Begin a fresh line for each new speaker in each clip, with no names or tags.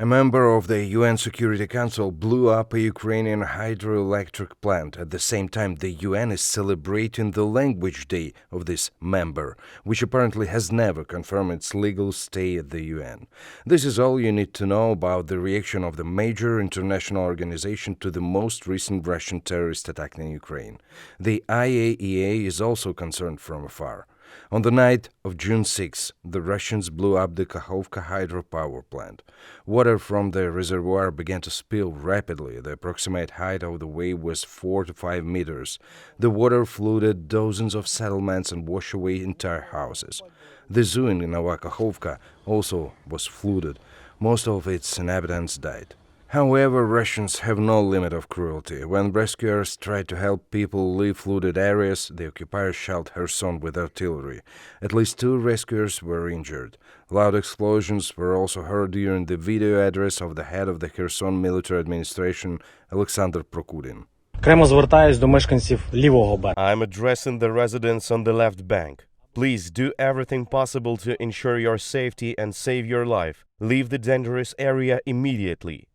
member of the UN Security Council blew up a Ukrainian hydroelectric plant. At the same time, the UN is celebrating the Language Day of this member, which apparently has never confirmed its legal stay at the UN. This is all you need to know about the reaction of the major international organization to the most recent Russian terrorist attack in Ukraine. The IAEA is also concerned from afar. On the night of June 6, the Russians blew up the Kakhovka hydropower plant. Water from the reservoir began to spill rapidly. The approximate height of the wave was 4 to 5 meters. The water flooded dozens of settlements and washed away entire houses. The zoo in Nova Kakhovka also was flooded. Most of its inhabitants died. However, Russians have no limit of cruelty. When rescuers tried to help people leave flooded areas, the occupiers shelled Kherson with artillery. At least 2 rescuers were injured. Loud explosions were also heard during the video address of the head of the Kherson military administration, Alexander Prokurin.
I'm addressing the residents on the left bank. Please do everything possible to ensure your safety and save your life. Leave the dangerous area immediately.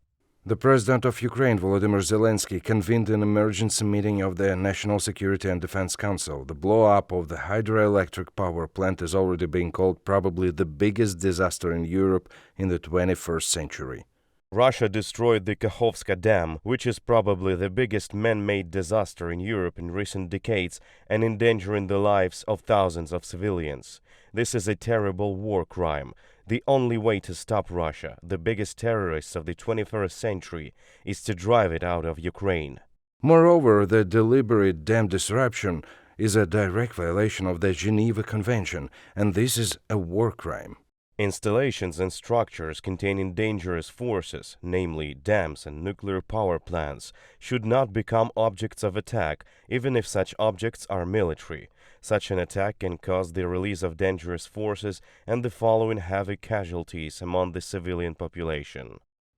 The President of Ukraine, Volodymyr Zelensky, convened an emergency meeting of the National Security and Defense Council. The blow-up of the hydroelectric power plant is already being called probably the biggest disaster in Europe in the 21st century.
Russia destroyed the Kakhovska dam, which is probably the biggest man-made disaster in Europe in recent decades and endangering the lives of thousands of civilians. This is a terrible war crime. The only way to stop Russia, the biggest terrorists of the 21st century, is to drive it out of Ukraine.
Moreover, the deliberate dam disruption is a direct violation of the Geneva Convention, and this is a war crime.
Installations and structures containing dangerous forces, namely dams and nuclear power plants, should not become objects of attack, even if such objects are military. Such an attack can cause the release of dangerous forces and the following heavy casualties among the civilian population.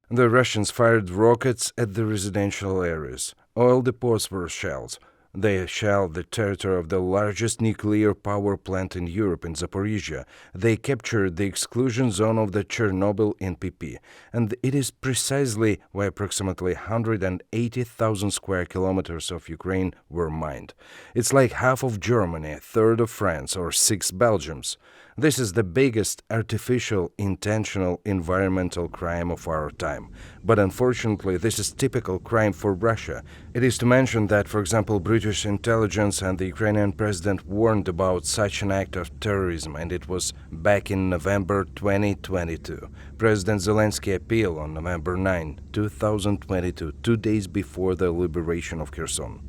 The Russians fired rockets at the residential areas. Oil depots were shelled. They shelled the territory of the largest nuclear power plant in Europe, in Zaporizhia. They captured the exclusion zone of the Chernobyl NPP. And it is precisely why approximately 180,000 square kilometers of Ukraine were mined. It's like half of Germany, a third of France, or 6 Belgiums. This is the biggest artificial, intentional environmental crime of our time. But unfortunately, this is typical crime for Russia. It is to mention that, for example, British intelligence and the Ukrainian president warned about such an act of terrorism, and it was back in November 2022. President Zelensky appealed on November 9, 2022, 2 days before the liberation of Kherson.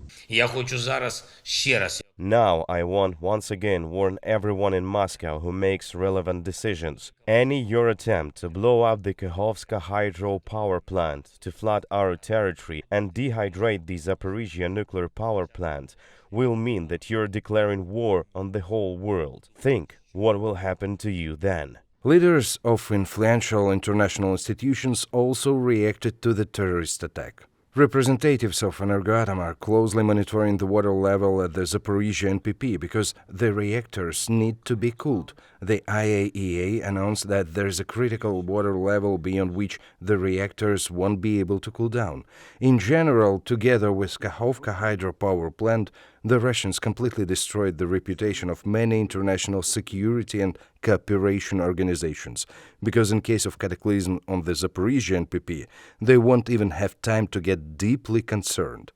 Now I want once again warn everyone in Moscow who makes relevant decisions. Your attempt to blow up the Kakhovska hydro power plant, to flood our territory and dehydrate the Zaporizhia nuclear power plant will mean that you're declaring war on the whole world. Think what will happen to you then.
Leaders of influential international institutions also reacted to the terrorist attack. Representatives of Energoatom are closely monitoring the water level at the Zaporizhia NPP because the reactors need to be cooled. The IAEA announced that there is a critical water level beyond which the reactors won't be able to cool down. In general, together with Kakhovka hydropower plant, the Russians completely destroyed the reputation of many international security and cooperation organizations, because in case of cataclysm on the Zaporizhia NPP, they won't even have time to get deeply concerned.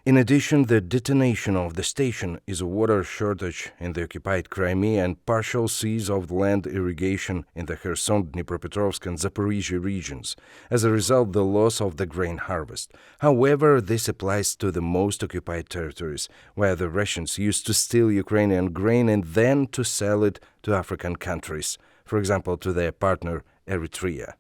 In addition, the detonation of the station is a water shortage in the occupied Crimea and partial cease of land irrigation in the Kherson, Dnipropetrovsk and Zaporizhia regions. As a result, the loss of the grain harvest. However, this applies to the most occupied territories, where the Russians used to steal Ukrainian grain and then to sell it to African countries, for example, to their partner Eritrea.